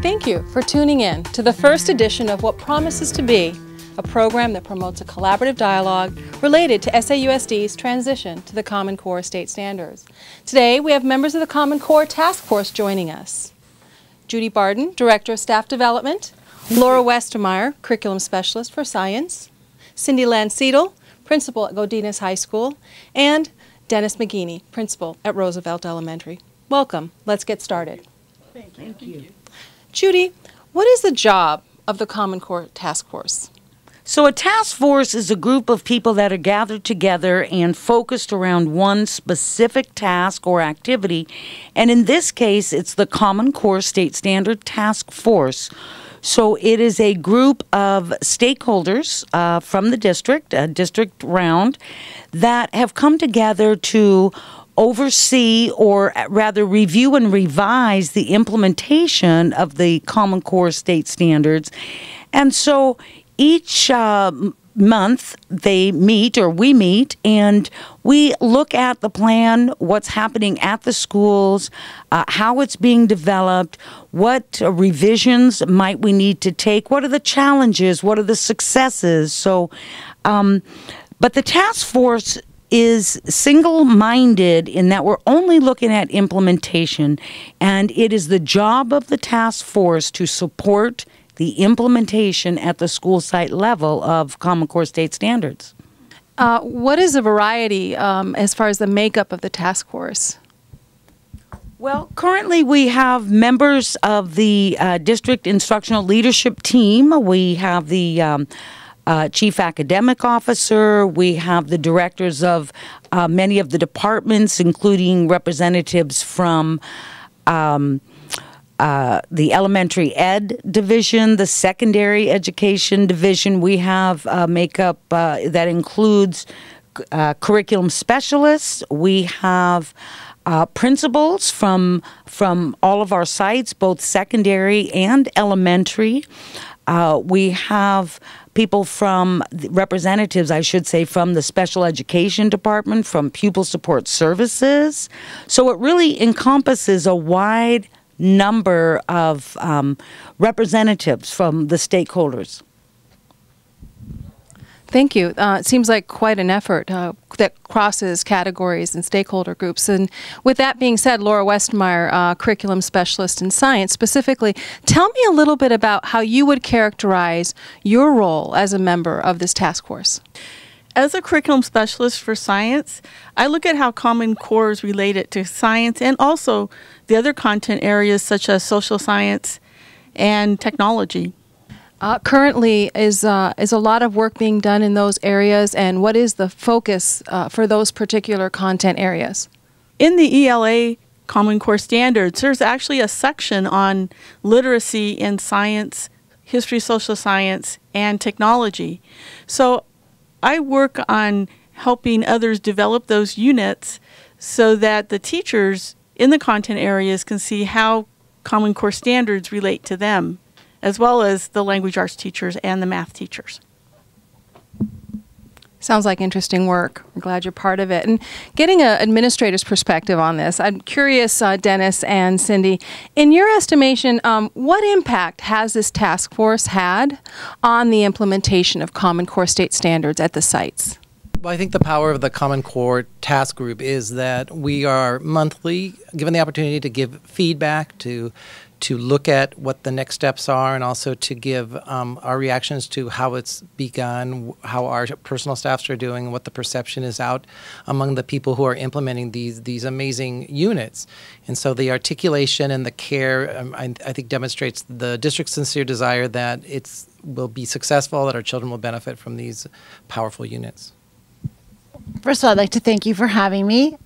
Thank you for tuning in to the first edition of what promises to be a program that promotes a collaborative dialogue related to SAUSD's transition to the Common Core state standards. Today we have members of the Common Core Task Force joining us. Judy Barden, Director of Staff Development, Laura Westermeyer, Curriculum Specialist for Science, Cindy Landseedel, Principal at Godinez High School, and Dennis McGeaney, Principal at Roosevelt Elementary. Welcome. Let's get started. Thank you. Judy, what is the job of the Common Core Task Force? So a task force is a group of people that are gathered together and focused around one specific task or activity. And in this case, it's the Common Core State Standard Task Force. So it is a group of stakeholders from the district, a district round, that have come together to oversee, or rather review and revise, the implementation of the Common Core state standards. And so each month they meet, or we meet, and we look at the plan, what's happening at the schools, how it's being developed, what revisions might we need to take, what are the challenges, what are the successes. So, but the task force is single-minded in that we're only looking at implementation, and it is the job of the task force to support the implementation at the school site level of Common Core state standards. What is the variety as far as the makeup of the task force? Well, currently we have members of the district instructional leadership team. We have the Chief Academic Officer. We have the directors of many of the departments, including representatives from the elementary ed division, the secondary education division. We have makeup that includes curriculum specialists. We have principals from all of our sites, both secondary and elementary. We have people from representatives, I should say, from the special education department, from pupil support services. So it really encompasses a wide number of representatives from the stakeholders. Thank you. It seems like quite an effort that crosses categories and stakeholder groups. And with that being said, Laura Westermeyer, Curriculum Specialist in Science specifically, tell me a little bit about how you would characterize your role as a member of this task force. As a curriculum specialist for science, I look at how Common Core is related to science and also the other content areas such as social science and technology. Currently, is a lot of work being done in those areas, and what is the focus for those particular content areas? In the ELA Common Core standards, there's actually a section on literacy in science, history, social science, and technology. So I work on helping others develop those units so that the teachers in the content areas can see how Common Core standards relate to them, as well as the language arts teachers and the math teachers. Sounds like interesting work. I'm glad you're part of it. And getting an administrator's perspective on this, I'm curious, Dennis and Cindy, in your estimation, what impact has this task force had on the implementation of Common Core state standards at the sites? Well, I think the power of the Common Core Task Group is that we are monthly given the opportunity to give feedback, to look at what the next steps are, and also to give our reactions to how it's begun, how our personal staffs are doing, what the perception is out among the people who are implementing these amazing units. And so the articulation and the care, I think, demonstrates the district's sincere desire that it will be successful, that our children will benefit from these powerful units. First of all, I'd like to thank you for having me.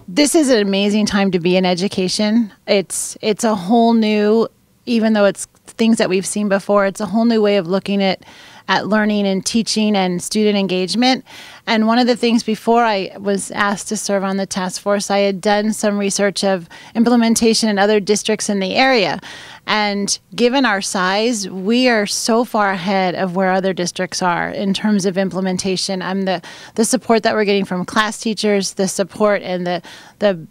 This is an amazing time to be in education. It's a whole new, even though it's things that we've seen before, it's a whole new way of looking at learning and teaching and student engagement. And one of the things before I was asked to serve on the task force, I had done some research of implementation in other districts in the area. And given our size, we are so far ahead of where other districts are in terms of implementation. The support that we're getting from class teachers, the support and that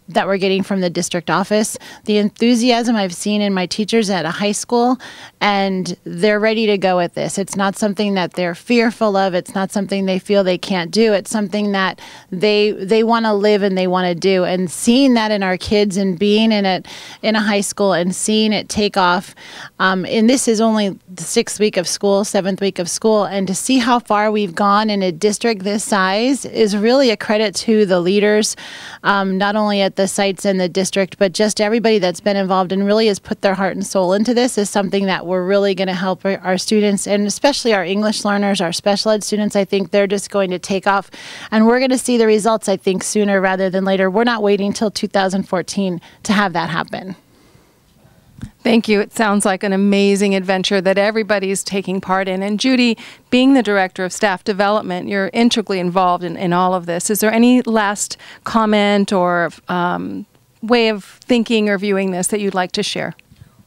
we're getting from the district office, the enthusiasm I've seen in my teachers at a high school, and they're ready to go with this. It's not something that they're fearful of. It's not something they feel they can't do. It's something that they want to live and they want to do. And seeing that in our kids and being in a high school and seeing it take off, and this is only the 6th week of school, 7th week of school, and to see how far we've gone in a district this size is really a credit to the leaders, not only at the sites in the district, but just everybody that's been involved and really has put their heart and soul into this is something that we're really going to help our students, and especially our English learners, our special ed students. I think they're just going to take off, and we're going to see the results, I think, sooner rather than later. We're not waiting till 2014 to have that happen. Thank you. It sounds like an amazing adventure that everybody's taking part in. And Judy, being the Director of Staff Development, you're integrally involved in all of this. Is there any last comment or way of thinking or viewing this that you'd like to share?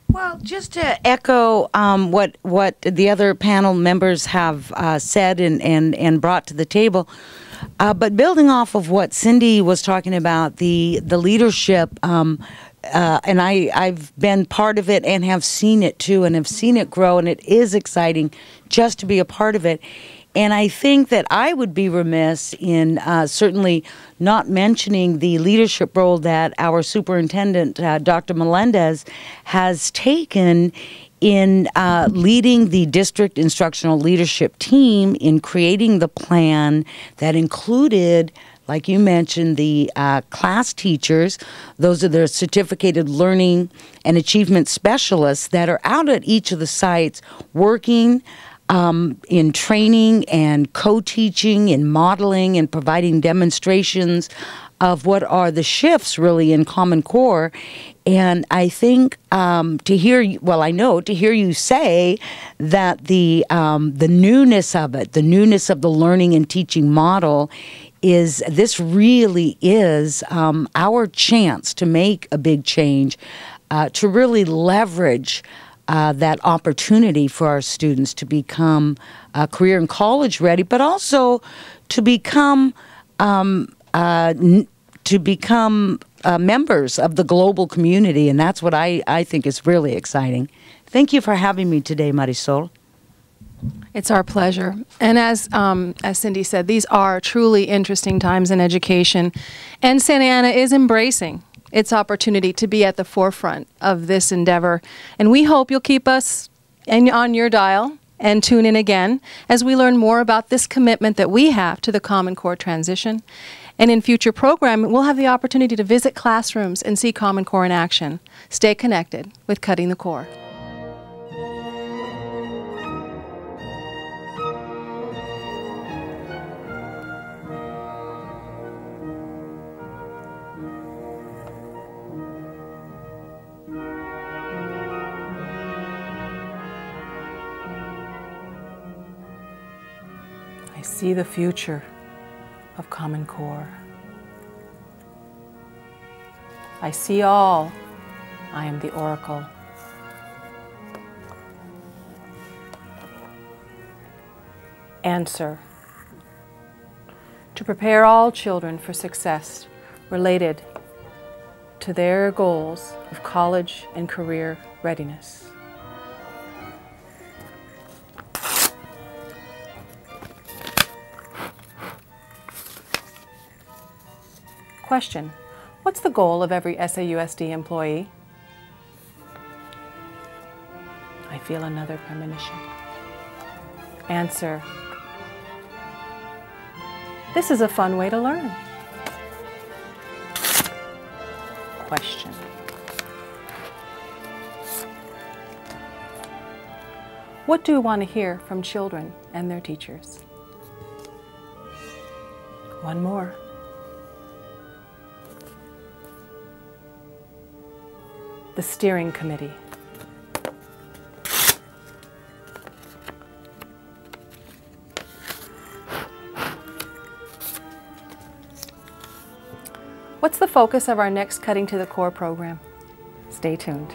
Well, just to echo what the other panel members have said and brought to the table, but building off of what Cindy was talking about, the leadership, and I've been part of it and have seen it too, and have seen it grow, and it is exciting just to be a part of it. And I think that I would be remiss in certainly not mentioning the leadership role that our superintendent, Dr. Melendez, has taken in leading the district instructional leadership team in creating the plan that included, like you mentioned, the class teachers. Those are the certificated learning and achievement specialists that are out at each of the sites working in training and co-teaching and modeling and providing demonstrations of what are the shifts really in Common Core. And I think to hear you say that the newness of it, the newness of the learning and teaching model, this really is our chance to make a big change, to really leverage that opportunity for our students to become career and college ready, but also to become members of the global community, and that's what I think is really exciting. Thank you for having me today, Marisol. It's our pleasure. And as Cindy said, these are truly interesting times in education, and Santa Ana is embracing its opportunity to be at the forefront of this endeavor. And we hope you'll keep us on your dial and tune in again as we learn more about this commitment that we have to the Common Core transition. And in future programming, we'll have the opportunity to visit classrooms and see Common Core in action. Stay connected with Cutting the Core. I see the future of Common Core. I see all. I am the Oracle. Answer. To prepare all children for success related to their goals of college and career readiness. Question: what's the goal of every SAUSD employee? I feel another premonition. Answer: this is a fun way to learn. Question: what do we want to hear from children and their teachers? One more. The steering committee. What's the focus of our next Cutting to the Core program? Stay tuned.